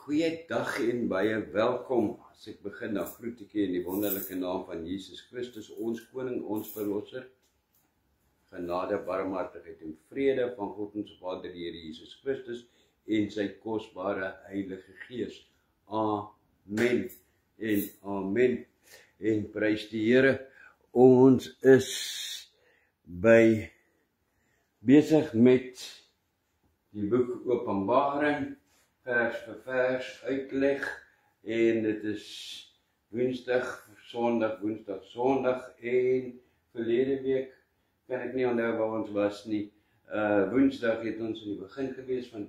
Goeiedag en baie welkom. As ek begin, dan groet ek in die wonderlike naam van Jesus Christus, ons koning, ons verlosser. Genade, barmhartigheid en vrede van God ons Vader, die Here Jesus Christus en sy kosbare Heilige Gees. Amen en amen. En prys die Here. Ons is besig met die boek Openbaring, vers vir vers uitleg, en dit is Woensdag, Sondag en verlede week kan ek nie onthou waar ons was nie. Woensdag het ons in die begin gewees van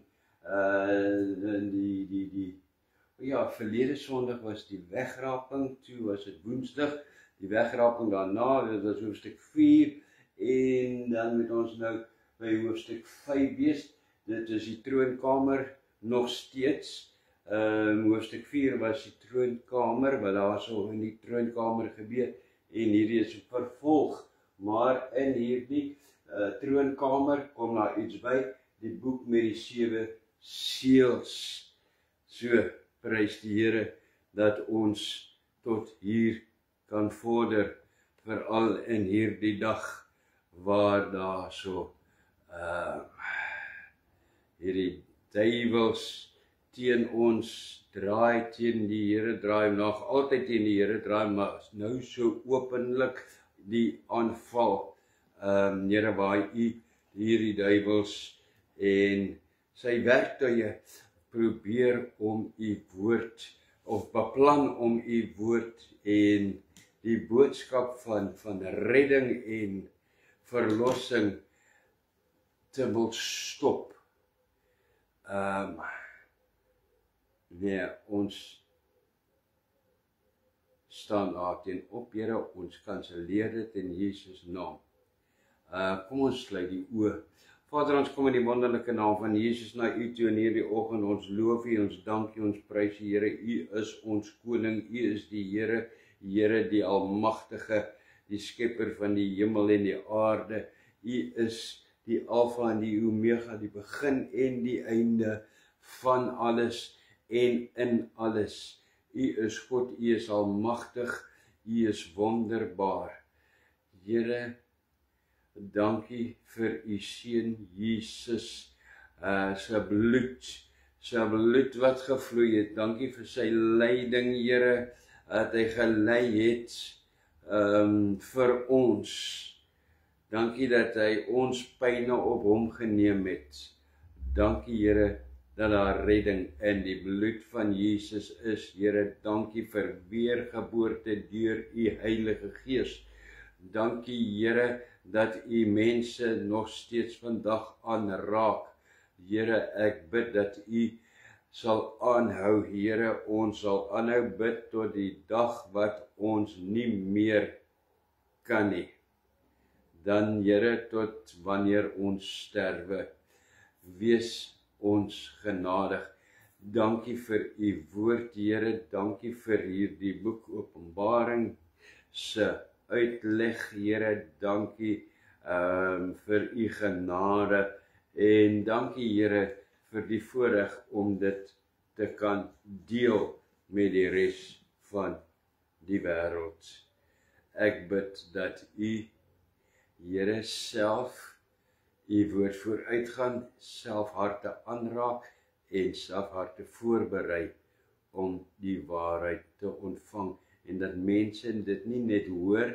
verlede Sondag was die wegraping, toe was dit Woensdag, die wegraping daarna, dit was hoofstuk 4, en dan moet ons nou by hoofstuk 5 wees. Dit is die troonkamer nog steeds. Hoofstuk 4 was die troonkamer, wat daar so in die troonkamer gebeur, en hierdie is 'n vervolg, maar in hierdie troonkamer kom daar iets by, die boek met die 7 seels. So, prys die Here dat ons tot hier kan vorder, veral in hierdie dag, waar daar so hierdie duiwels teen ons draai, teen die Here draai, nog altyd teen die Here draai, maar nou so openlik die aanval. Here, waar u hierdie duiwels en sy werktuie probeer om u woord, of beplan om u woord en die boodskap van redding en verlossing te wil stop. Ons staan daar teen-op, Here, ons kanselleer dit in Jesus naam. Kom ons sluit die oë. Vader, ons kom in die wonderlike naam van Jesus na u toe in hierdie oggend. Ons loof u, ons dank u, ons prys u, Here. U is ons koning, u is die Here, Here die almagtige, die skepper van die hemel en die aarde. U is die Alfa en die Omega, die begin en die einde van alles en in alles. U is God, u is almagtig, u is wonderbaar. Here, dankie vir u seun Jesus, sy bloed wat gevloei het. Dankie vir sy lyding, Here, dat hy gelei het vir ons. Dankie dat hy ons pyne op hom geneem het. Dankie, Here, dat daar redding in die bloed van Jesus is. Here, dankie vir weergeboorte deur u Heilige Gees. Dankie, Here, dat u mense nog steeds vandag aanraak. Here, ek bid dat u sal aanhou, Here, ons sal aanhou bid tot die dag wat ons nie meer kan nie. Dan, Here, tot wanneer ons sterwe, wees ons genadig. Dankie vir u woord, Here, dankie vir hierdie boek Openbaring se uitleg, Here, dankie vir u genade, en dankie, Here, vir die voorreg om dit te kan deel met die res van die wêreld. Ek bid dat u, Here, self u woord vooruitgaan, self harte aanraak en self harte voorberei om die waarheid te ontvang, en dat mense dit nie net hoor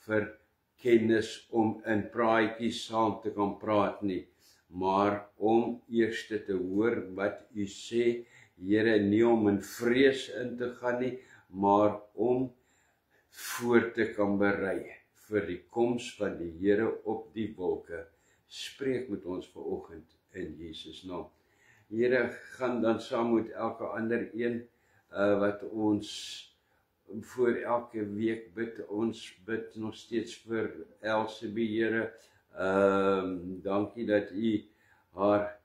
vir kennis om in praatjies saam te kan praat nie, maar om eers te hoor wat u sê, Here, nie om in vrees in te gaan nie, maar om voor te kan berei vir die koms van die Here op die wolke. Spreek met ons vanoggend in Jesus naam. Here, gaan dan saam met elke ander een wat ons voor elke week bid. Ons bid nog steeds vir Elsabie, Here. Dankie dat u haar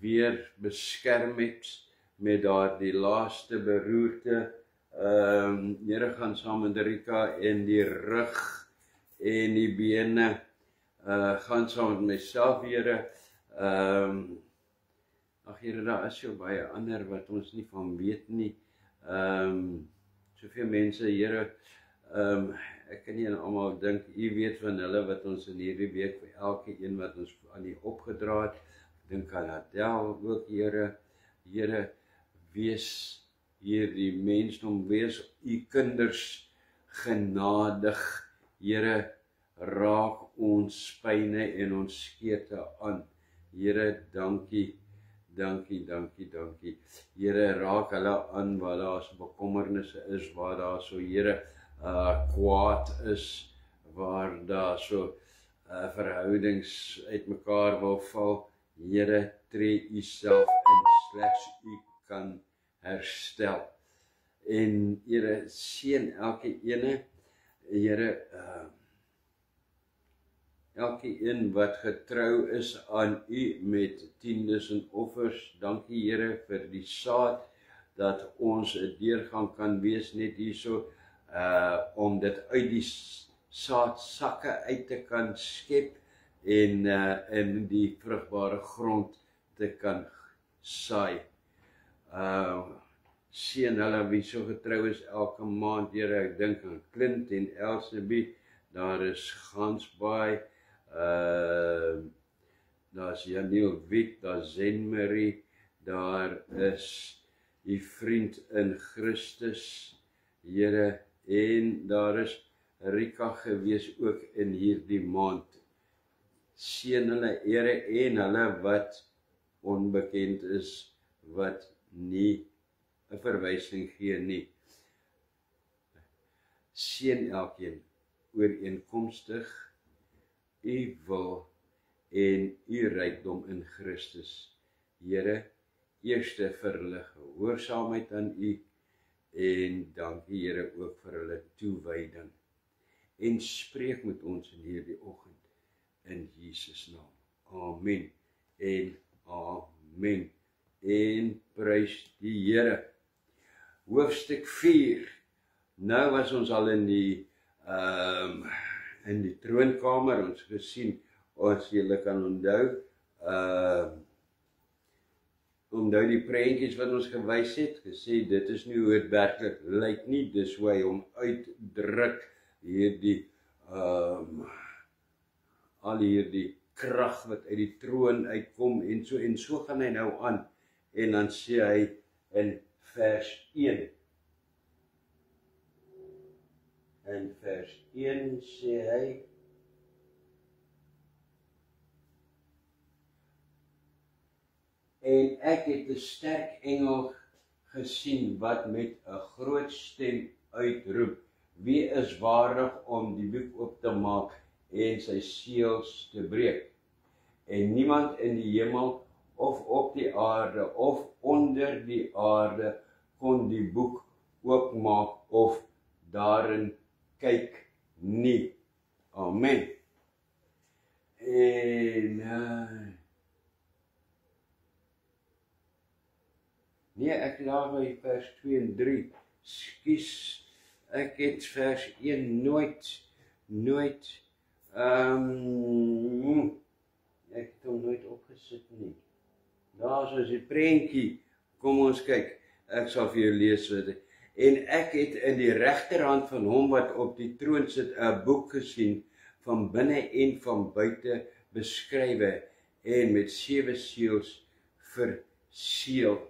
weer beskerm het met daardie laaste beroerte. Here, gaan saam met Rika en die rug en die bene. Gaan saam met myself, Here. ag Here, daar is so baie ander wat ons nie van weet nie. Soveel mense, Here, ek kan nie aan almal dink, U weet van hulle wat ons in hierdie week, vir elke een wat ons aan U opgedra het, ek dink aan Adel ook, Here, Here, wees hierdie mensdom, wees U kinders genadig, Here, raak ons pyne en ons skete aan. Here, dankie, dankie, dankie, dankie. Here, raak hulle aan waar daar so bekommernisse is, waar daar so, Here, kwaad is, waar daar so verhoudings uitmekaar wil val. Here, tree U self in, slegs U kan herstel. En Here, seën elke ene, Here, elke een wat getrou is aan U met tiendes en offers. Dankie Here vir die saad, dat ons 'n deurgang kan wees net hierso, om dit uit die saadsakke uit te kan skep en in die vrugbare grond te kan saai. Seën hulle wie so getrou is elke maand, Here, ek dink aan Clint en Elsabie, daar is Gansbaai, daar's Janiel Wit, daar's Zenmarie, daar is die vriend in Christus, Here, en daar is Rika gewees ook in hierdie maand. Seën hulle, Here, en hulle wat onbekend is, wat nie 'n verwysing gee nie. Seën elkeen ooreenkomstig U wil en U rykdom in Christus. Here, eerste vir hulle gehoorsaamheid aan U en dankie Here ook vir hulle toewyding. En spreek met ons in hierdie oggend in Jesus naam. Amen en amen. En prys die Here. Hoofstuk 4. Nou was ons al in die troonkamer, ons gesien, as julle kan onthou, onthou die prentjies wat ons gewys het, gesê dit is nie hoe dit werklik lyk nie, dis hoe hy hom uitdruk, hierdie al hierdie krag wat uit die troon uitkom, en so gaan hy nou aan, en dan sê hy in vers 1. In vers 1 sê hy, en ek het 'n sterk engel gesien wat met 'n groot stem uitroep, wie is waardig om die boek oop te maak en sy seels te breek? En niemand in die hemel of op die aarde of onder die aarde kon die boek oopmaak of daarin kyk nie. Amen. En nee, ek laat by vers 2 en 3. Skus, ek het vers 1 nooit ek het hom nooit opgesit nie. Daar is die prentjie. Kom ons kyk. Ek sal vir jou lees wat. En ek het in die regterhand van hom wat op die troon sit 'n boek gesien, van binne en van buite beskrywe en met 7 seels verseël.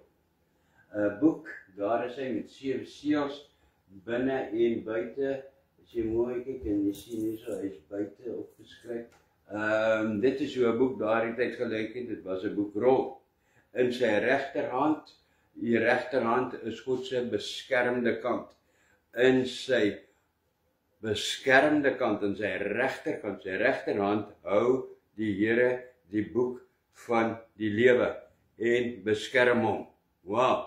'n Boek, daar is hy met 7 seels binne en buite. As jy mooi kyk en jy sien hierso, hy is buite opgeskryf. Dit is hoe 'n boek daardie tyd gelyk het. Dit was 'n boekrol. In sy regterhand, die regterhand is God se beskermde kant. In sy beskermde kant, in sy regterkant, sy regterhand hou die Here die boek van die lewe en beskerm hom. Wow.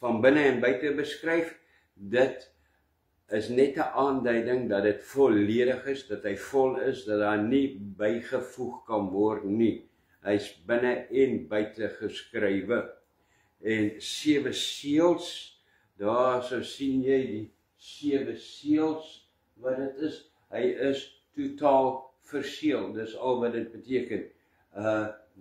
Van binne en buite beskryf, dit is net 'n aanduiding dat dit volledig is, dat hy vol is, dat daar nie bygevoeg kan word nie. Hy's binne en buite geskrywe. En 7 seels, daar so sien jy die 7 seels, wat dit is. Hy is totaal verseël, dis al wat dit beteken.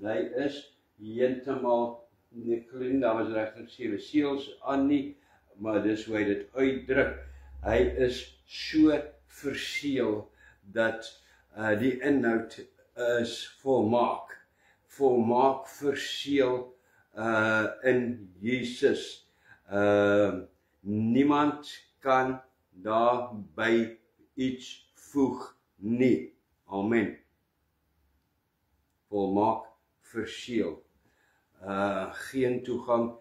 Hy is heeltemal Glinda was regtig 7 seels aan nie, maar dis hoe hy dit uitdruk. Hy is so verseël dat die inhoud is volmaak. Volmaak verseël in Jesus. Niemand kan daarby iets voeg nie. Amen. Volmaak verseël. Geen toegang,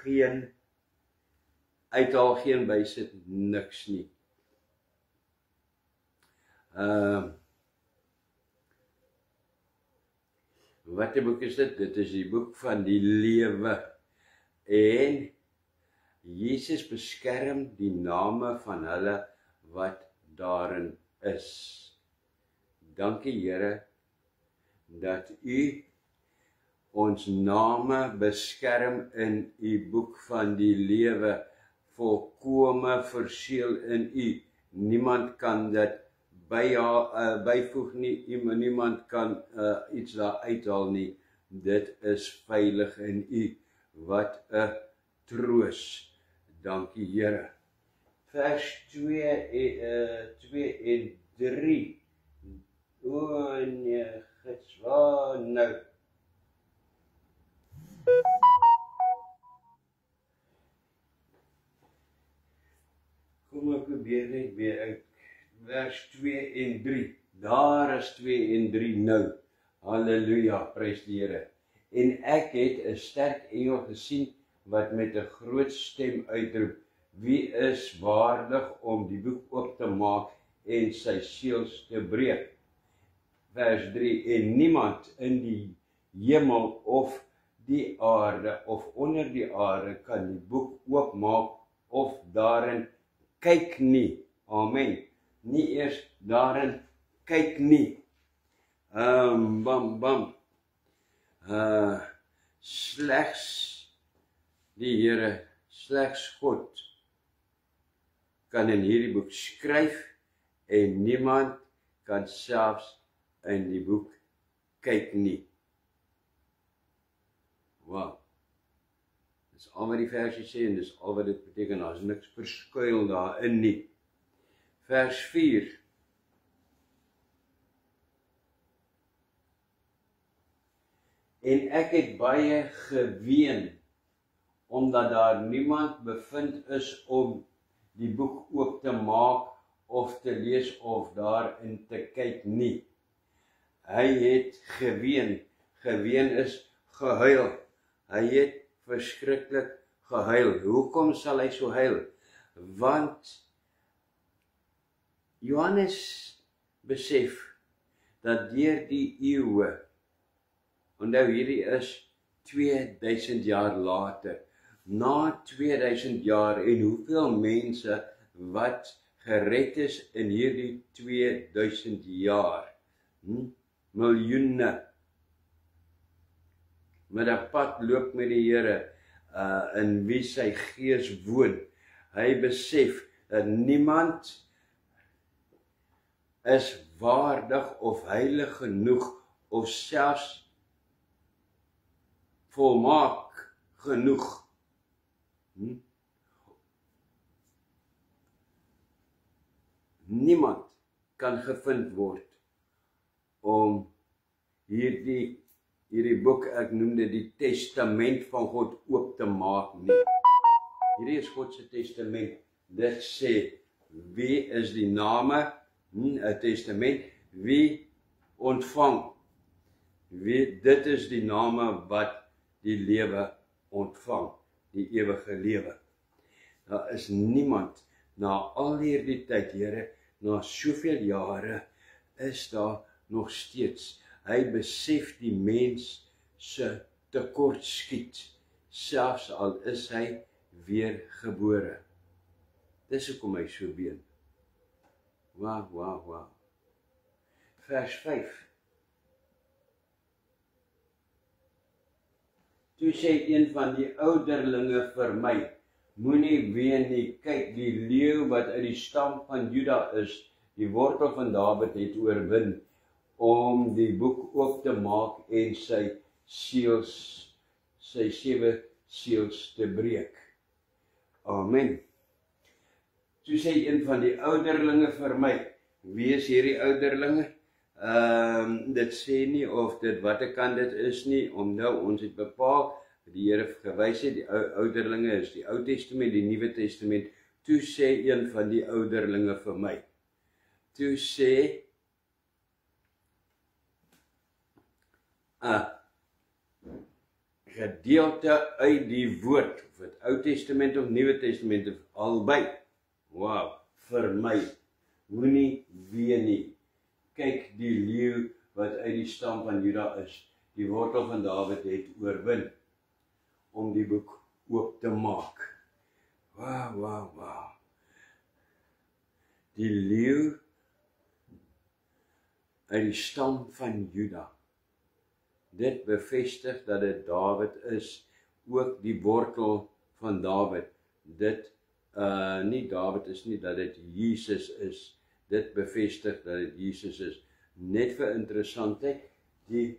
geen uithaal, geen bysit, niks nie. Wat 'n boek is dit? Dit is die boek van die lewe. En Jesus beskerm die name van hulle wat daarin is. Dankie Here dat U ons name beskerm in U boek van die lewe, volkome verseël in U. Niemand kan dit byvoeg nie, niemand kan iets daar uithaal nie. Dit is veilig in U. Wat 'n troos. Dankie Here. Vers 2 en 3. O nee, gits, waar nou? Kom ek probeer net weer uit. Vers 2 en 3. Daar is 2 en 3 nou. Halleluja, prys die Here. En ek het 'n sterk engel gesien wat met 'n groot stem uitroep: Wie is waardig om die boek oop te maak en sy seels te breek? Vers 3. En niemand in die hemel of die aarde of onder die aarde kan die boek oopmaak of daarin kyk nie. Amen. Nie eers daarin kyk nie. Slegs die Here, slegs God kan in hierdie boek skryf en niemand kan selfs in die boek kyk nie. Wow. Dis al wat die versie sê en dis al wat dit beteken. Daar is niks verskuil daarin nie. Vers 4. En ek het baie geween, omdat daar niemand bevind is om die boek oop te maak of te lees of daarin te kyk nie. Hy het geween. Geween is gehuil. Hy het verskriklik gehuil. Hoekom sal hy so huil? Want Johannes besef dat deur die eeue, onthou hierdie is 2000 jaar later, na 2000 jaar en hoeveel mense wat gered is in hierdie 2000 jaar? Miljoene met 'n pad loop met die Here, in wie sy gees woon. Hy besef dat niemand is waardig of heilig genoeg of selfs volmaak genoeg. Niemand kan gevind word om hierdie boek, ek noem dit die testament van God, oop te maak nie. Hierdie is God se testament. Dit sê, wie is die name? 'n testament, wie ontvang? Dit is die name wat die lewe ontvang, die ewige lewe. Daar is niemand, na al hierdie tyd, Here, na soveel jare, is daar nog steeds. Hy besef die mens se tekortskiet, selfs al is hy weer gebore. Dis hoekom hy so ween. Wow. Vers 5. Toe sê een van die ouderlinge vir my, moenie ween nie, kyk, die leeu wat uit die stam van Juda is, die wortel van Dawid, het oorwin om die boek oop te maak en sy seels sy 7 seels te breek. Amen. Toe sê een van die ouderlinge vir my, wie is hierdie ouderlinge? Dit sê nie of dit watter kant dit is nie, ons het bepaal, die Here gewys het, die ouderlinge is die Ou Testament, die Nuwe Testament. Toe sê een van die ouderlinge vir my, toe sê, gedeelte uit die woord, of het Ou Testament of Nuwe Testament, of albei, wow, vir my, moenie ween nie, kyk die leeu wat uit die stam van Juda is, die wortel van Dawid het oorwin, om die boek oop te maak. Wow, wow, wow. Die leeu uit die stam van Juda. Dit bevestig dat dit Dawid is, ook die wortel van Dawid. Dit, nie Dawid is nie, dat dit Jesus is. Dit bevestig dat dit Jesus is. Net vir interessantheid, die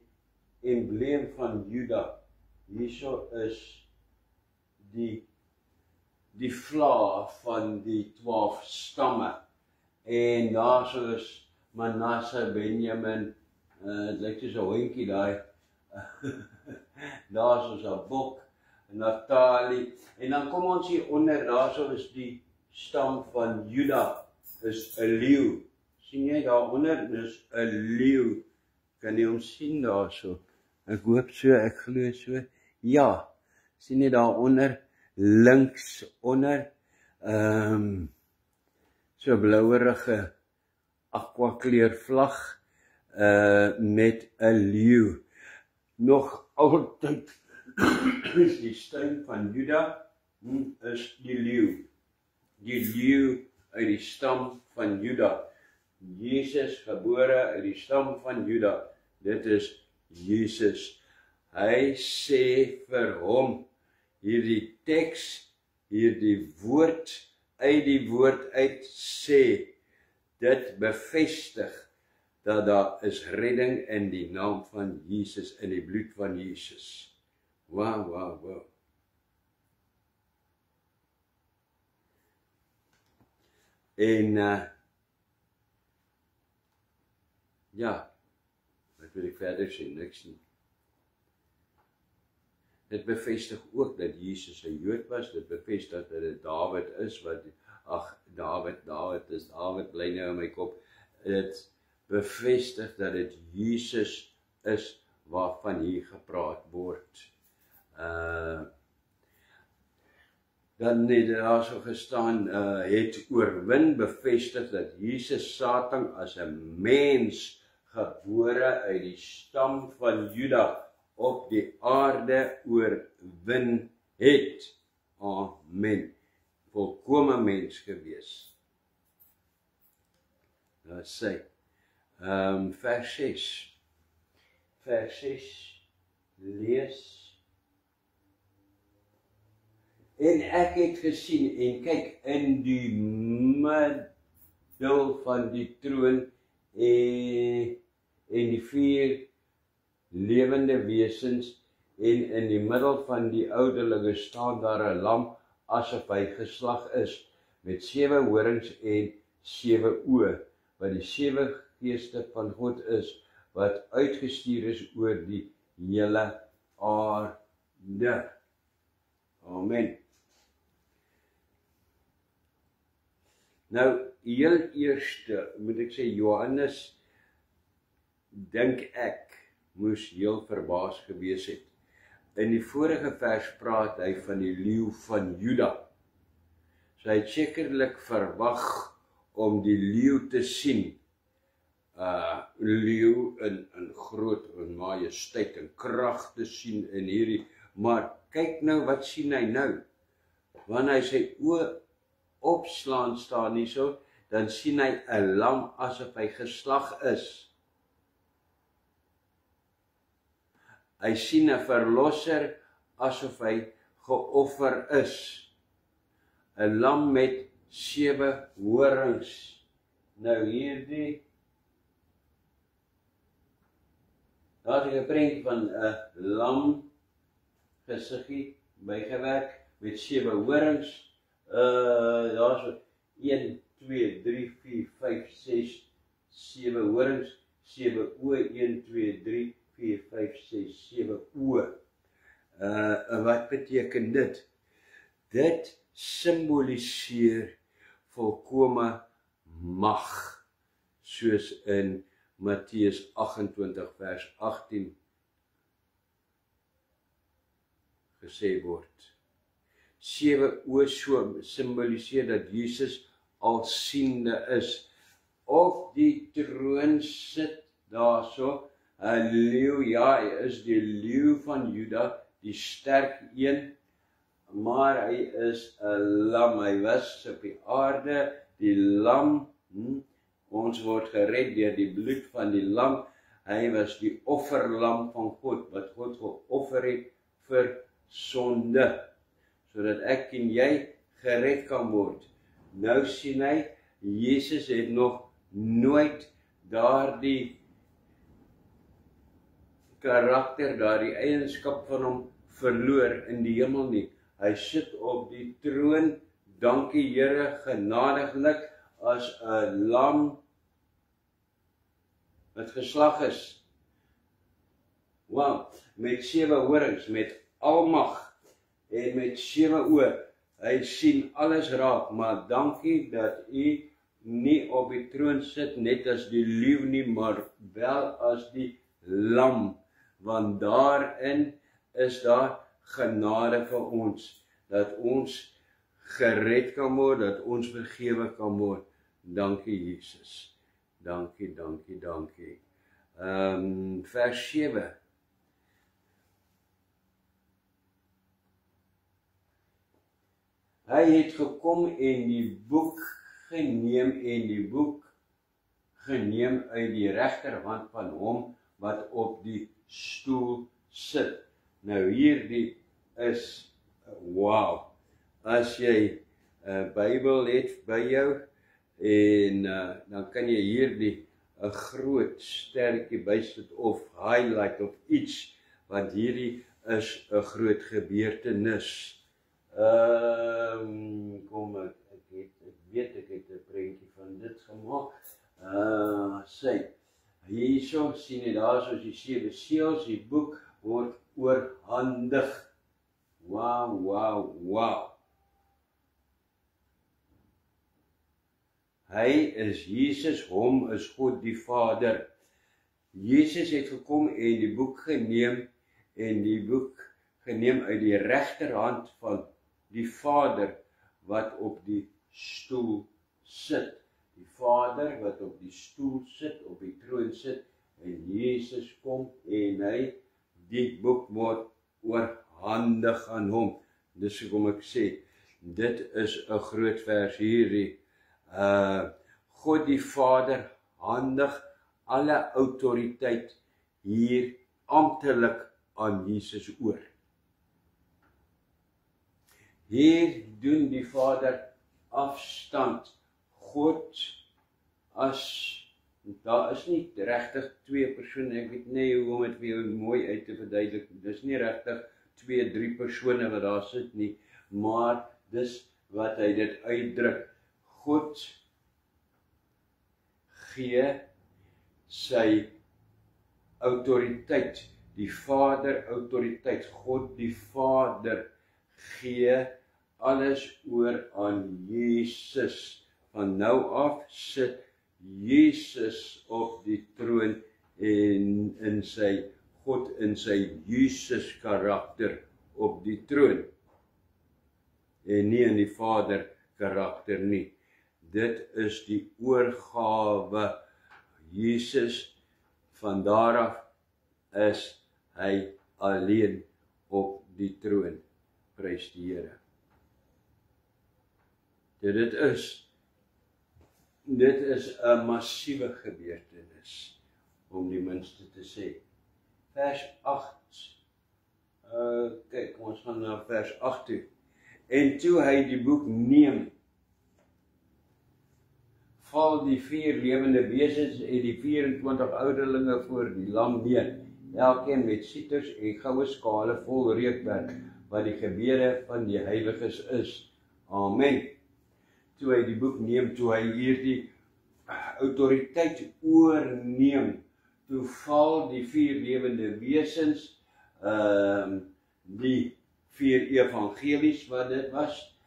embleem van Juda, hierso is die vla van die 12 stamme. En daarso is Manasse, Benjamin, het lyk soos 'n hondjie daai. Daarso is 'n bok, Naftali. En dan kom ons hier onder, daarso is die stam van Juda, is 'n leeu. Sien jy daaronder, dis 'n leeu. Kan jy hom sien daarso? Ek hoop so, ek glo so. Ja, sien jy daaronder, links onder, so blouerige aquakleur vlag, met 'n leeu. Nog altyd is die stam van Juda, is die leeu. Die leeu uit die stam van Juda. Jesus gebore uit die stam van Juda. Dit is Jesus. Hy sê vir hom, hierdie teks, hierdie woord, uit die woord uit sê, dit bevestig dat daar is redding in die naam van Jesus, in die bloed van Jesus. Wow, wow, wow. En, ja, wat wil ek verder sê, niks nie. Dit bevestig ook dat Jesus 'n Jood was, dit bevestig dat dit Dawid is, Dawid bly nou in my kop, dit bevestig dat dit Jesus is waarvan hier gepraat word. Dan het daar so gestaan, het oorwin, bevestig dat Jesus Satan as 'n mens gebore uit die stam van Juda op die aarde oorwin het. Amen. Volkome mens gewees. Dat sê, vers 6. Vers 6 lees. En ek het gesien, en kyk, in die middel van die troon en die 4 lewende wesens, en in die middel van die ouderlinge staan daar 'n lam, asof hy geslag is, met 7 horings en 7 oë, wat die 7 geeste van God is, wat uitgestuur is oor die hele aarde. Amen. Nou, heel eerste, moet ek sê, Johannes, dink ek, moes heel verbaas gewees het. In die vorige vers praat hy van die leeu van Juda. So hy het sekerlik verwag om die leeu te sien. Leeu in groot en majesteit en krag te sien in hierdie, maar kyk nou, wat sien hy nou? Wanneer hy sy oë opslaan staan nie so, dan sien hy 'n lam asof hy geslag is. Hy sien 'n verlosser asof hy geoffer is. 'n Lam met 7 horings. Nou hierdie, daar is 'n prentjie van 'n lam gesiggie bygewerk met 7 horings. Daar is 1, 2, 3, 4, 5, 6, 7 horings, 7 oë, 1, 2, 3, 4, 5, 6, 7 oë. Wat beteken dit? Dit symboliseer volkome mag, soos in Matteus 28 vers 18 gesê word. 7 oë symboliseer dat Jesus alsiende is. Op die troon sit daarso 'n leeu, ja, hy is die leeu van Juda, die sterk een, maar hy is 'n lam, hy was op die aarde, die lam, ons word gered deur die bloed van die lam, hy was die offerlam van God, wat God geoffer het vir sonde, sodat ek en jy gered kan word. Nou sien hy, Jesus het nog nooit daardie karakter, daardie eienskap van hom verloor in die hemel nie. Hy sit op die troon, dankie Here, genadiglik, as 'n lam wat geslag is. Wow, met 7 horings, met almag en met 7 oë. Hy sien alles raak, maar dankie dat u nie op die troon sit net as die leeu nie, maar wel as die lam, want daarin is daar genade vir ons, dat ons gered kan word, dat ons vergewe kan word. Dankie Jesus. Dankie, dankie, dankie. Vers 7. Hy het gekom en die boek geneem en die boek geneem uit die regterhand van hom wat op die stoel sit. Nou hierdie is, wow, as jy 'n Bybel het by jou en dan kan jy hierdie 'n groot sterretjie bysit of highlight of iets, want hierdie is 'n groot gebeurtenis. Kom ek weet ek het 'n prentjie van dit gemaak. Hierso sien jy daar soos die 7 seels, die boek word oorhandig. Wow, wow, wow. Hy is Jesus, hom is God die Vader. Jesus het gekom en die boek geneem uit die regterhand van die Vader wat op die stoel sit. Die Vader wat op die stoel sit, op die troon sit, en Jesus kom en hy, die boek word oorhandig aan hom. Dis hoekom ek sê, dit is 'n groot vers hierdie. God die Vader handig alle autoriteit hier amptelik aan Jesus oor. Hier doen die Vader afstand. God daar is nie regtig 2 persone, ek weet nie hoe om dit vir jou mooi uit te verduidelik, dis nie regtig 2, 3 persone wat daar sit nie, maar dis wat hy dit uitdruk. God gee sy autoriteit, die Vader autoriteit, God die Vader gee alles oor aan Jesus. Van nou af sit Jesus op die troon en God in sy Jesus karakter op die troon. En nie in die Vader karakter nie. Dit is die oorgawe. Jesus, van daar af is hy alleen op die troon. Prys die Here. Dit is 'n massiewe gebeurtenis, om die minste te sê. Vers 8. Kyk, ons gaan na vers 8 toe. En toe hy die boek neem, val die 4 lewende wesens en die 24 ouderlinge voor die lam neer. elkeen met sieters en goue skale vol reukwerk, wat die gebede van die heiliges is. Amen. Toe hy die boek neem, toe hy hierdie autoriteit oorneem, toe val die 4 lewende wesens, die 4 evangelies wat dit was,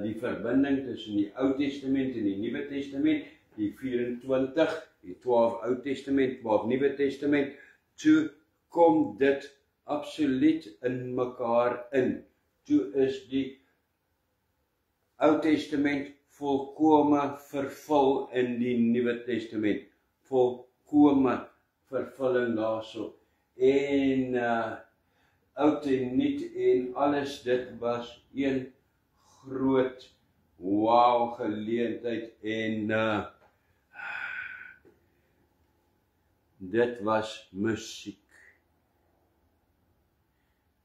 die verbinding tussen die Ou Testament en die Nuwe Testament, die 24, die 12 Ou Testament, 12 Nuwe Testament, toe kom dit absoluut in mekaar in. Toe is die Ou Testament volkome vervul in die Nuwe Testament, volkome vervulling daarso. En oud en nuut en alles, dit was een groot wow geleentheid en dit was musiek.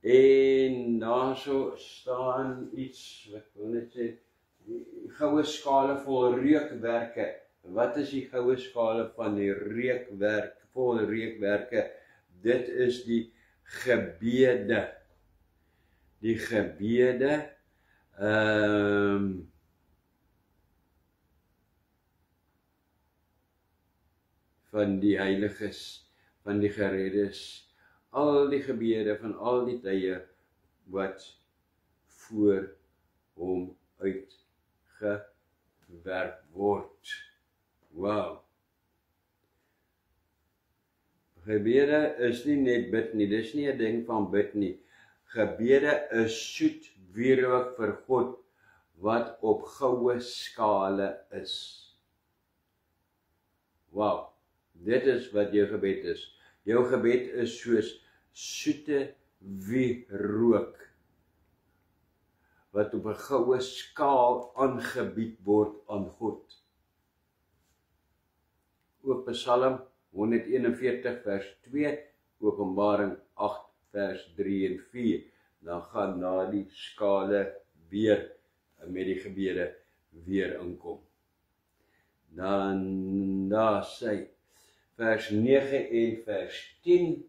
En daarso staan iets, wat wil net sê, die goue skale vol reukwerke. Wat is die goue skale van die reukwerk, vol reukwerke? Dit is die gebede. Die gebede van die heiliges, van die gereddes, al die gebede van al die tye wat voor hom uitgewerk word. Wow. Gebede is nie net bid nie, dis nie 'n ding van bid nie. Gebede is soet wierook vir God wat op goue skale is. Wow, dit is wat jou gebed is. Jou gebed is soos soete wierook wat op 'n goue skaal aangebied word aan God. Ook Psalm 141 vers 2, Openbaring 8 vers 3 en 4. Dan gaan na die skale weer met die gebede weer inkom. Dan daar sê vers 9 en vers 10.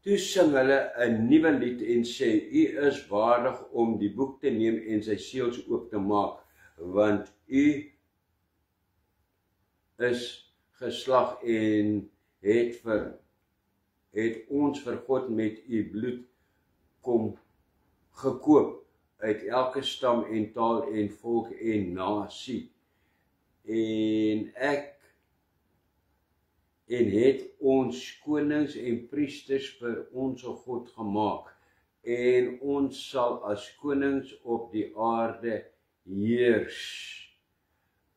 Toe sing hulle 'n nuwe lied en sê, U is waardig om die boek te neem en sy seels oop te maak, want U is geslag en het ons vir God met U bloed kom gekoop uit elke stam en taal en volk en nasie. En het ons konings en priesters vir ons God gemaak, en ons sal as konings op die aarde heers.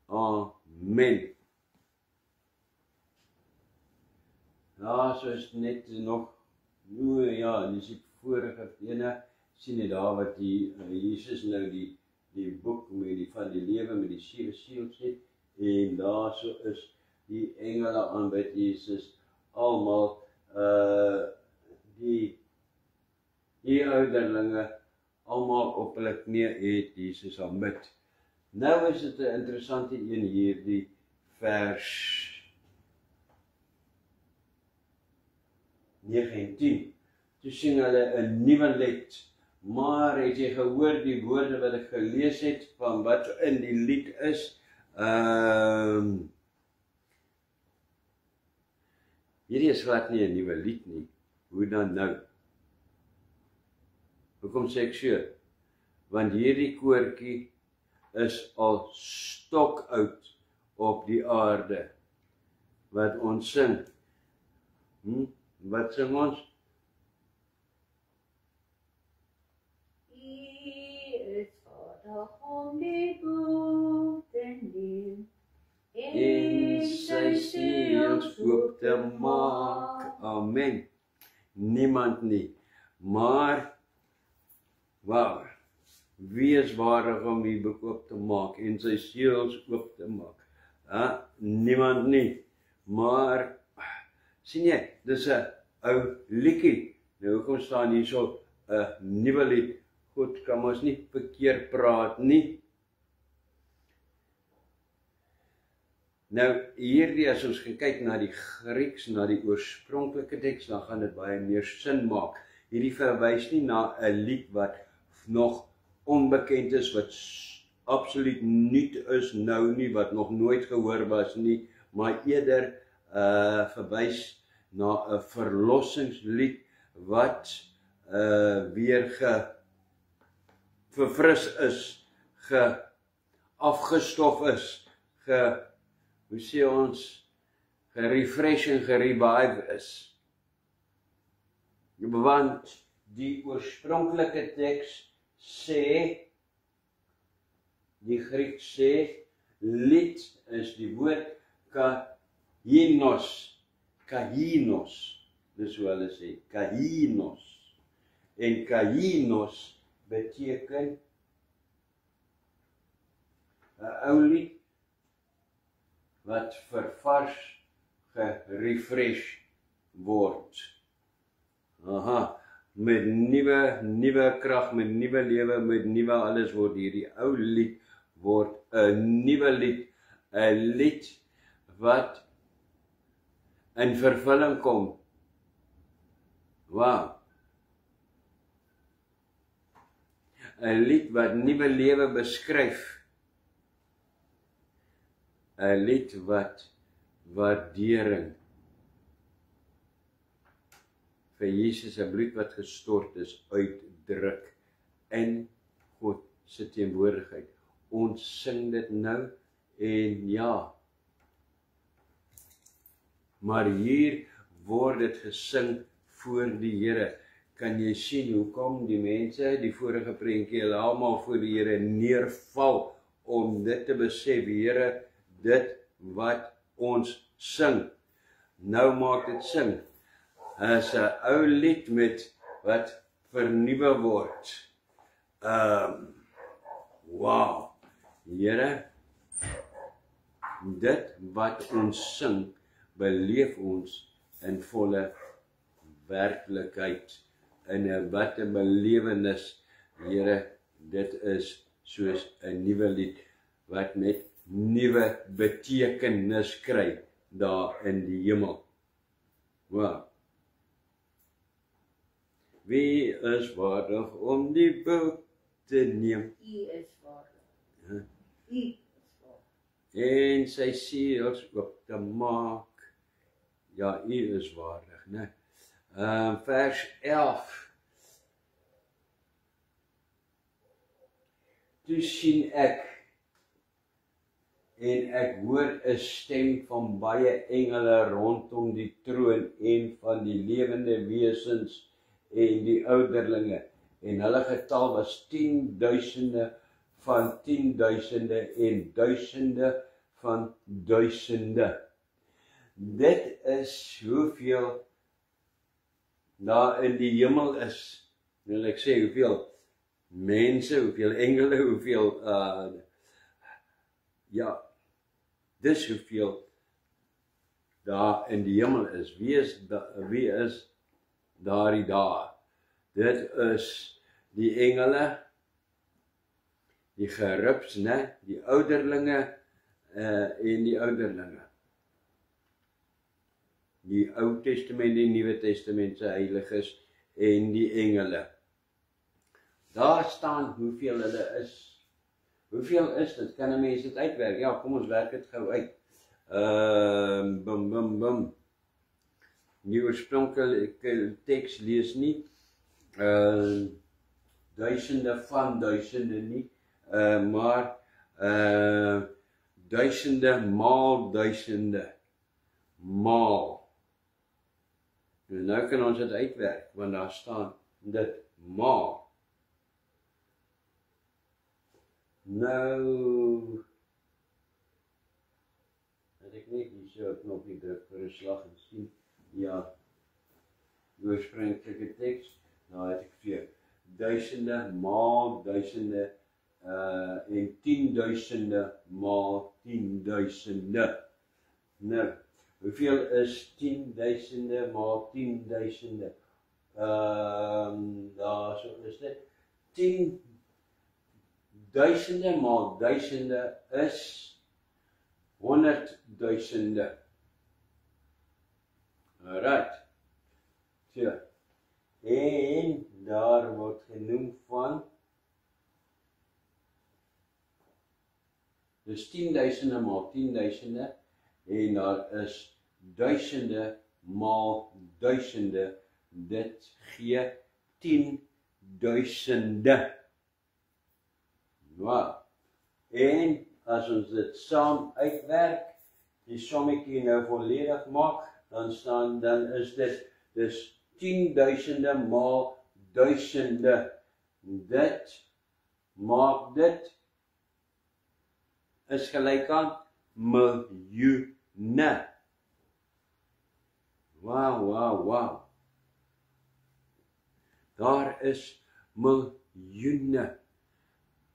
Amen. Ja, so is net nog, ja, dis die vorige ene, sien jy daar wat die Jesus nou die boek met die van die lewe met die 7 seels het, en daar so is die engele aanbid Jesus, almal die ouderlinge, almal op hulle knie het Jesus aanbid. Nou is dit 'n interessante een hier, die vers 9 en 10. Toe sing hulle 'n nuwe lied, maar het jy gehoor die woorde wat ek gelees het, van wat in die lied is? Hierdie is glad nie 'n nuwe lied nie. Hoe dan nou? Hoekom sê ek so? Want hierdie koortjie is al stokoud op die aarde, wat ons sing. Wat sing ons? Om die boek te neem En sy seels oop te maak. Amen. Niemand nie. Maar, wow, wie is waardig om die boek oop te maak en sy seels oop te maak? Niemand nie. Maar, sien jy, dis 'n ou liedjie. Nou, hoekom staan hier so 'n nuwe lied? God kan ons nie verkeerd praat nie. Nou, hierdie as ons kyk na die Grieks, na die oorspronklike teks, dan gaan dit baie meer sin maak. Hierdie verwys nie na 'n lied wat nog onbekend is, wat absoluut nuut is nou nie, wat nog nooit gehoor was nie, maar eerder verwys na 'n verlossingslied wat weer verfris is, afgestof is, hoe sê ons, gerefresh en gerevive is. Want die oorspronklike teks sê, die Grieks sê, lied is die woord kahinos, dis hoe hulle sê, kahinos. En kahinos beteken 'n ou lied wat vervars, gerefresh word. Met nuwe krag, met nuwe lewe, met nuwe alles word hierdie ou lied word 'n nuwe lied, 'n lied wat in vervulling kom. Wow. 'n lied wat nuwe lewe beskryf. 'n lied wat waardering vir Jesus se bloed wat gestort is uitdruk in God se teenwoordigheid. Ons sing dit nou en ja, maar hier word dit gesing voor die Here. Kan jy sien hoekom die mense, die vorige prentjie, hulle almal voor die Here neerval om dit te besef, Here, dit wat ons sing, nou maak dit sin. Is 'n ou lied met wat vernuwe word. Wow, Here, dit wat ons sing, beleef ons in volle werklikheid, in 'n wat 'n belewenis, Here, dit is soos 'n nuwe lied, wat met nuwe betekenis kry, daar in die hemel. Wow. Wie is waardig om die boek te neem? U is waardig. U is waardig. En sy seels oop te maak. Ja, u is waardig, né? Vers 11. Toe sien ek, en ek hoor 'n stem van baie engele rondom die troon en van die lewende wesens en die ouderlinge, en hulle getal was 10.000 van 10.000 en duisende van duisende. Dit is hoeveel daar in die hemel is. Wil ek sê hoeveel mense, hoeveel engele, hoeveel ja, dis hoeveel daar in die hemel is. Wie is daardie daar? Dit is die engele, die gerubs, né, die ouderlinge en die ouderlinge. Die Ou Testament, die Nuwe Testament se heiliges en die engele. Daar staan hoeveel hulle is. Hoeveel is dit? Kan 'n mens dit uitwerk? Ja, kom ons werk dit gou uit. Die oorspronklike teks lees nie duisende van duisende nie, maar duisende maal duisende maal. En nou kan ons dit uitwerk, want daar staan dit maal. Nou, dat ek net hier so 'n knoppie druk vir 'n slag en sien, ja, die oorspronklike teks, nou het ek vir duisende maal duisende en 10.000 maal 10.000. Nou, hoeveel is 10.000 maal 10.000? Daar so is dit 10.000 maal duisende is 100.000. Alright. So, en daar word genoem van, dis 10.000 maal 10.000, en daar is duisende maal duisende, dit gee 10.000. Nou, en as ons dit saam uitwerk, die sommetjie nou volledig maak, dan is dit dus 10.000 maal duisende. Dit maak dit is gelyk aan miljoene. Wow. Daar is miljoene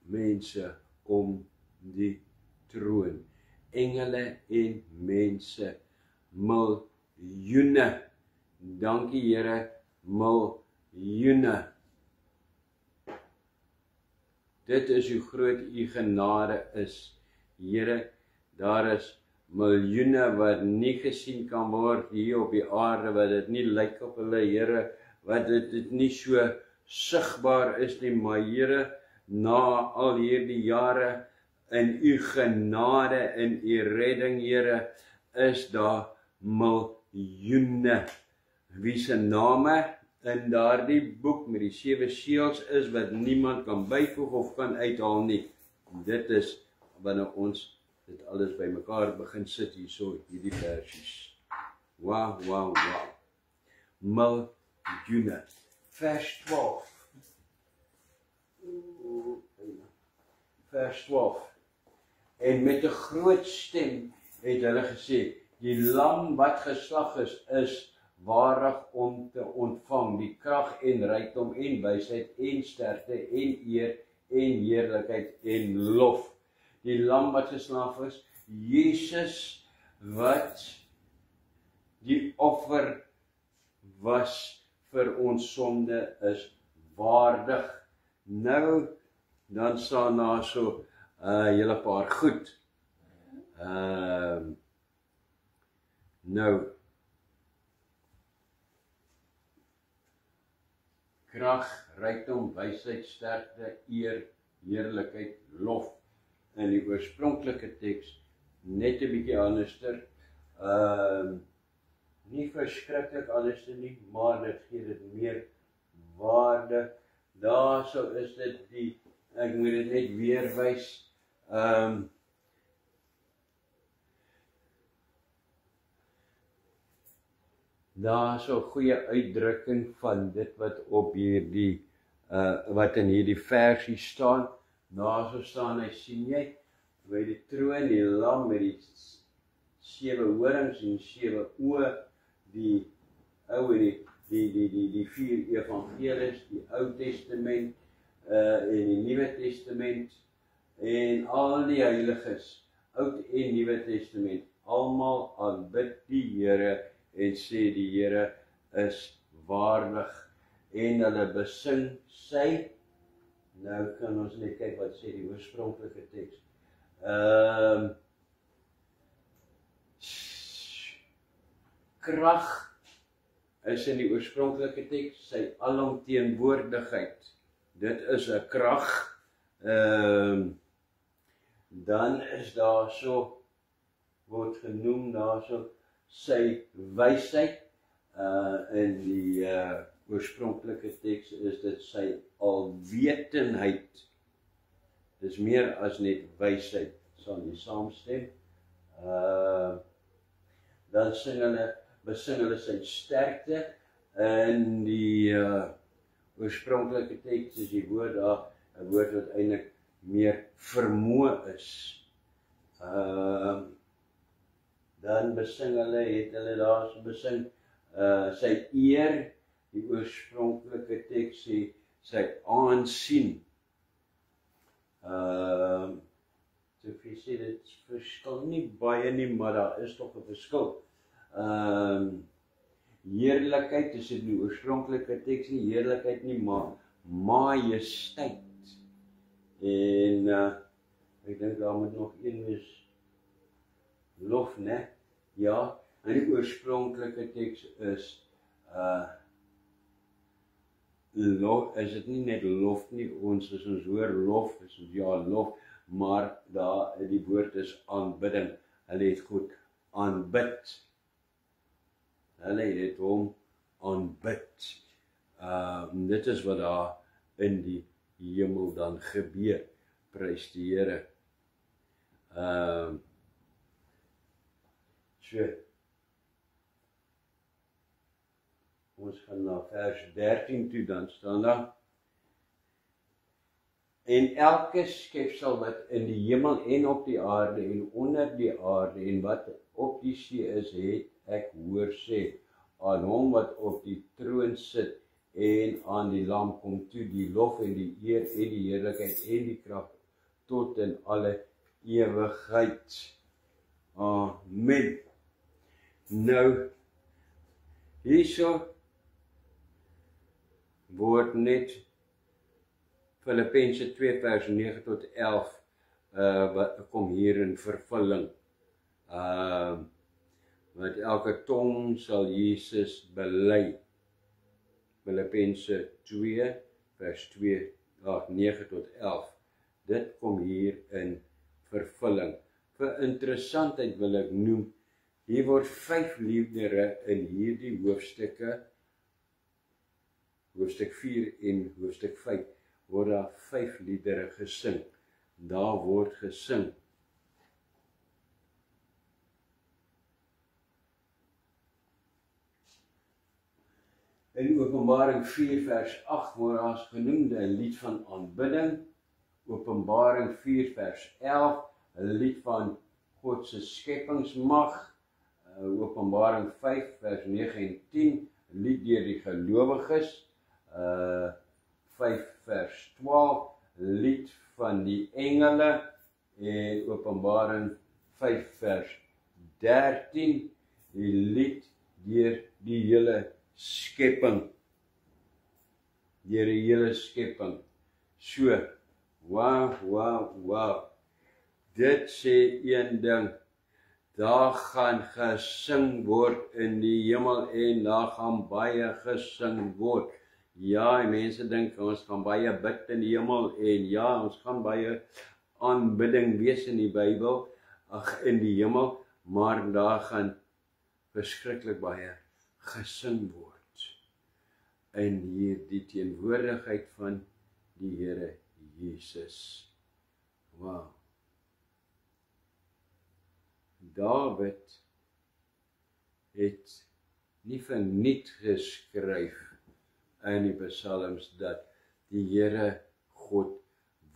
mense om die troon. Engele en mense. Miljoene. Dankie Here, miljoene. Dit is hoe groot u genade is. Here, daar is miljoene wat nie gesien kan word hier op die aarde, wat dit nie lyk op hulle, Here, wat dit nie so sigbaar is nie, maar Here, na al hierdie jare in u genade en u redding, Here, is daar miljoene wie se name in daardie boek met die 7 seels is wat niemand kan byvoeg of kan uithaal nie. Dit is wanneer ons dit alles bymekaar begin sit hierso, hierdie versies. Wow. Miljoene. Vers 12. Vers 12. En met 'n groot stem het hulle gesê, die lam wat geslag is waarig om te ontvang die krag en rykdom en wysheid en sterkte en eer en heerlikheid en lof. Die lam wat geslag is, Jesus wat die offer was vir ons sonde, is waardig. Nou, dan staan daar so hele paar goed. Nou, krag, rykdom, wysheid, sterkte, eer, heerlikheid, lof. In die oorspronklike teks net 'n bietjie anderster. Nie verskriklik anderster nie, maar dit gee dit meer waarde. Daarso is dit die, ek moet dit net weer wys. Daar is 'n goeie uitdrukking van dit wat op hierdie wat in hierdie versie staan. Daarso staan hy, sien jy, by die troon, die lam met die 7 horings en 7 oë, die ou en die 4 evangelies, die Ou Testament en die Nuwe Testament en al die heiliges, Oud en Nuwe Testament, almal aanbid die Here en sê die Here is waardig en hulle besing sy. Nou kan ons net kyk wat sê die oorspronklike teks. Krag is in die oorspronklike teks sy alomteenwoordigheid. Dit is 'n krag. Dan is daar so, word genoem daarso, sy wysheid. In die oorspronklike teks is dit sy alwetenheid. Dis meer as net wysheid, sal jy saamstem. Dan besing hulle sy sterkte. In die oorspronklike teks is die woord daar 'n woord wat eintlik meer vermoë is. Dan besing hulle, het hulle daar so besing sy eer. Die oorspronklike teks sê sy aansien. Sofie sê dit verskil nie baie nie, maar daar is tog 'n verskil. Heerlikheid is in die oorspronklike teks nie heerlikheid nie, maar majesteit. En ek dink daar moet nog een wees. lof, né? Ja, en die oorspronklike teks is lof, is dit nie net lof nie, ons hoor lof, is ja lof, maar daar die woord is aanbidding. Hulle het God aanbid. Hulle het hom aanbid. Dit is wat daar in die hemel dan gebeur. Prys die Here. Ons gaan na vers 13 toe, dan staan daar: En elke skepsel wat in die hemel en op die aarde en onder die aarde en wat op die see is, het ek hoor sê, aan hom wat op die troon sit en aan die lam kom toe die lof en die eer en die heerlikheid en die krag tot in alle ewigheid. Amen. Nou, hierso word net Filippense 2 vers 9 tot 11 wat kom hier in vervulling. Want elke tong sal Jesus bely. Filippense 2 vers 9 tot 11. Dit kom hier in vervulling. Vir interessantheid wil ek noem, hier word 5 liedere in hierdie hoofstukke, hoofstuk 4 en hoofstuk 5, word daar 5 liedere gesing. Daar word gesing. In Openbaring 4 vers 8 word as genoemde 'n lied van aanbidding. Openbaring 4 vers 11, 'n lied van God se skepingsmag. Openbaring 5 vers 9 en 10, 'n lied deur die gelowiges. 5 vers 12, 'n lied van die engele. En Openbaring 5 vers 13, die lied deur die hele skepping. Deur die hele skepping. So, wow. Dit sê een ding, daar gaan gesing word in die hemel en daar gaan baie gesing word. Ja, mense dink ons gaan baie bid in die hemel en ja, ons gaan baie aanbidding wees in die Bybel, in die hemel, maar daar gaan verskriklik baie gesing word in hierdie teenwoordigheid van die Here Jesus. Wow. Dawid het nie verniet geskryf in die psalms dat die Here God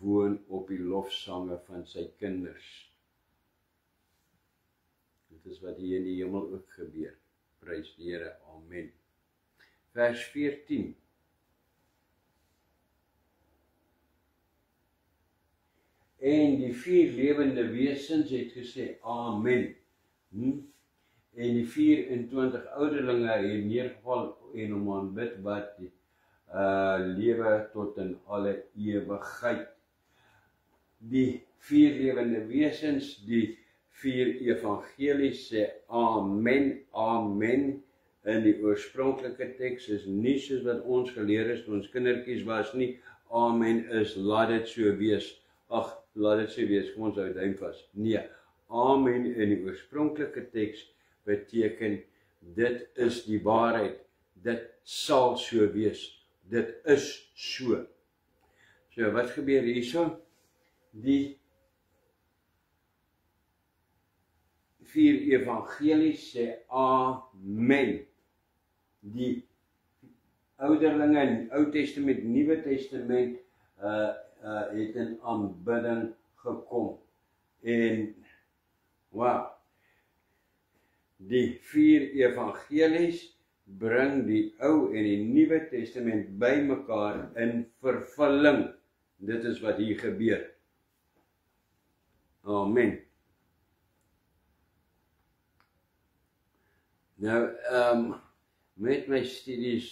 woon op die lofsange van sy kinders. Dit is wat hier in die hemel ook gebeur. Prys die Here. Amen. Vers 14. En die 4 lewende wesens het gesê amen. En die 24 ouderlinge het neergeval en hom aanbid wat lewe tot in alle ewigheid. Die 4 lewende wesens, die 4 evangelies sê amen, amen. In die oorspronklike teks is nie soos wat ons geleer is toe ons kindertjies was nie. Amen is laat dit so wees. Ag, laat dit so wees, kom ons hou duim vas. Nee, amen in die oorspronklike teks beteken dit is die waarheid. Dit sal so wees. Dit is so. So, wat gebeur hierso? Die 4 evangelies sê amen. Die ouderlinge in die Ou Testament, Nuwe Testament het in aanbidding gekom. En wow, die 4 evangelies bring die Ou en die Nuwe Testament bymekaar in vervulling. Dit is wat hier gebeur. Amen. Nou, met my studies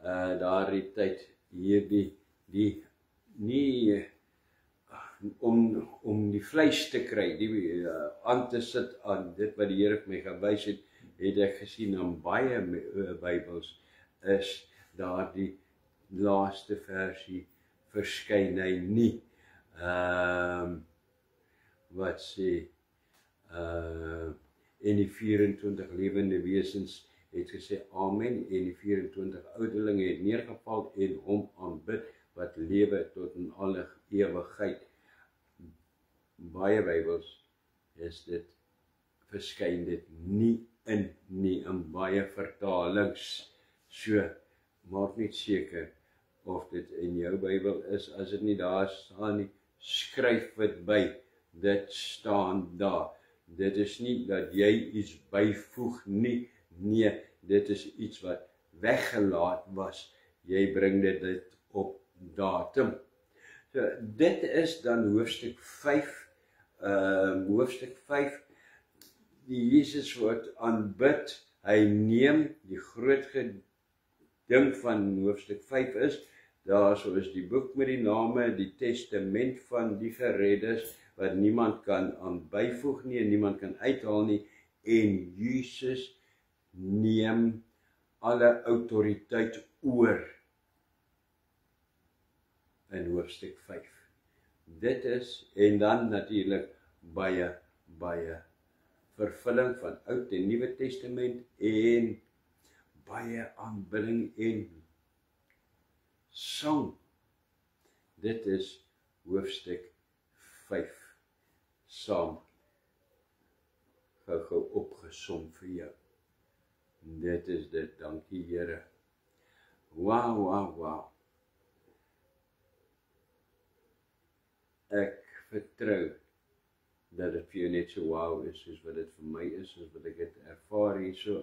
daardie tyd hierdie nie om die vleis te kry, die aan te sit aan dit wat die Here vir my gewys het, het ek gesien in baie Bybels is daar die laaste versie verskyn hy nie. Wat sê en die 24 lewende wesens het gesê amen, en die 24 ouderlinge het neergeval en hom aanbid wat lewe tot in alle ewigheid. Baie Bybels is dit verskyn dit nie in baie vertalings. So, maak net seker of dit in jou Bybel is. As dit nie daar staan nie, skryf dit by. Dit staan daar. Dit is nie dat jy iets byvoeg nie. Nee, dit is iets wat weggelaat was. Jy bring dit op datum. So, dit is dan hoofstuk 5. Hoofstuk 5. Die Jesus word aanbid. Hy neem die groot ding van hoofstuk 5 is, daarso is die boek met die name, die testament van die gereddes, wat niemand kan aan byvoeg nie, en niemand kan uithaal nie, en Jesus neem alle autoriteit oor in hoofstuk 5. Dit is, en dan natuurlik baie vervulling van Oud en Nuwe Testament, en baie aanbidding en sang. Dit is hoofstuk 5 saam gou opgesom vir jou. Dit is dit, dankie Here. Wow. Ek vertrou dat dit vir jou net so wow is, soos wat dit vir my is, soos wat ek het ervaar hierso,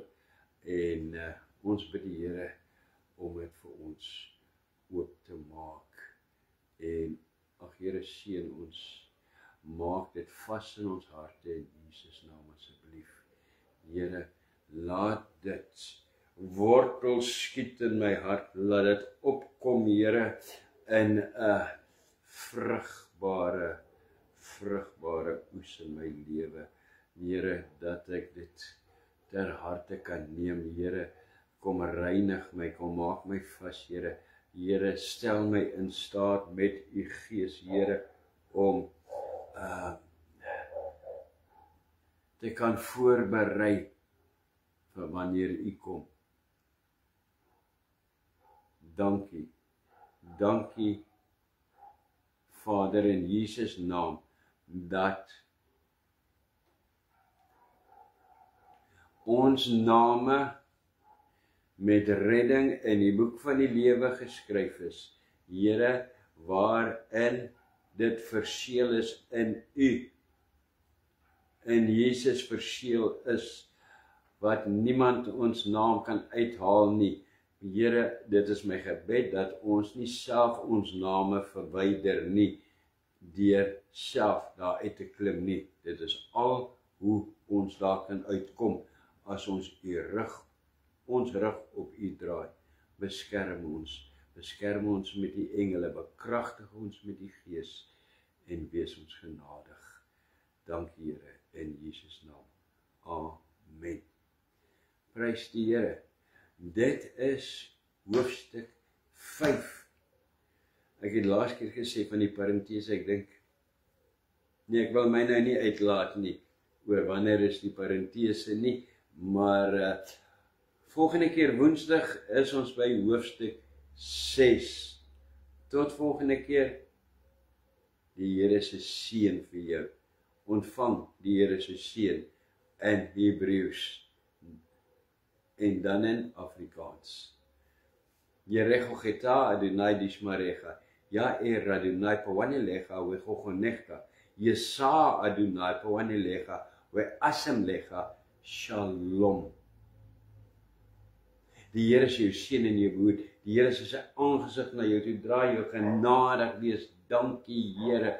en ons bid die Here om dit vir ons oop te maak, en ag Here, seën ons, maak dit vas in ons harte in Jesus naam asseblief. Here, laat dit wortel skiet in my hart, laat dit opkom Here in 'n vrugbare oes in my lewe. Here, dat ek dit ter harte kan neem. Here, kom reinig my, kom maak my vas, Here. Here, stel my in staat met u Gees, Here, om te kan voorberei vir wanneer u kom. Dankie, Vader, in Jesus naam, dat ons name met redding in die boek van die lewe geskryf is. Here, waarin dit verseël is in u. In Jesus verseël is, wat niemand ons naam kan uithaal nie. Here, dit is my gebed, dat ons nie self ons name verwyder nie, deur self daar uit te klim nie. Dit is al hoe ons daar kan uitkom, as ons ons rug op u draai. Beskerm ons met die engele, bekragtig ons met die Gees, en wees ons genadig. Dankie Here, in Jesus naam. Amen. Prys die Here. Dit is hoofstuk 5. Ek het laas keer gesê van die parentese, ek dink, nee, ek wil my nou nie uitlaat nie, oor wanneer is die parentese nie, maar volgende keer Woensdag is ons by hoofstuk 6. Tot volgende keer, die Here se seën vir jou. Ontvang die Here se seën in Hebreëus en dan in Afrikaans. Yerechocheta Adonai dishmarecha, Yair Adonai pawanilecha wechochonechta, Yesa Adonai pawanilecha weasemlecha, Shalom. Die Here sê jou seën en jou behoed. Die Here sê sy aangesig na jou toe draai, jou genadig wees. Dankie Here.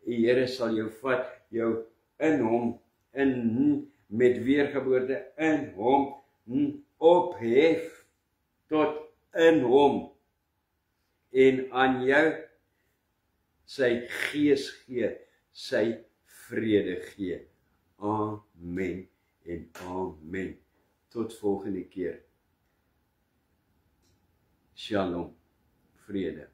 Die Here sal jou vat, jou in hom, met weergeboorte in hom, ophef tot in hom, en aan jou sy gees gee, sy vrede gee. Amen en amen. Tot volgende keer. Shalom. Vrede.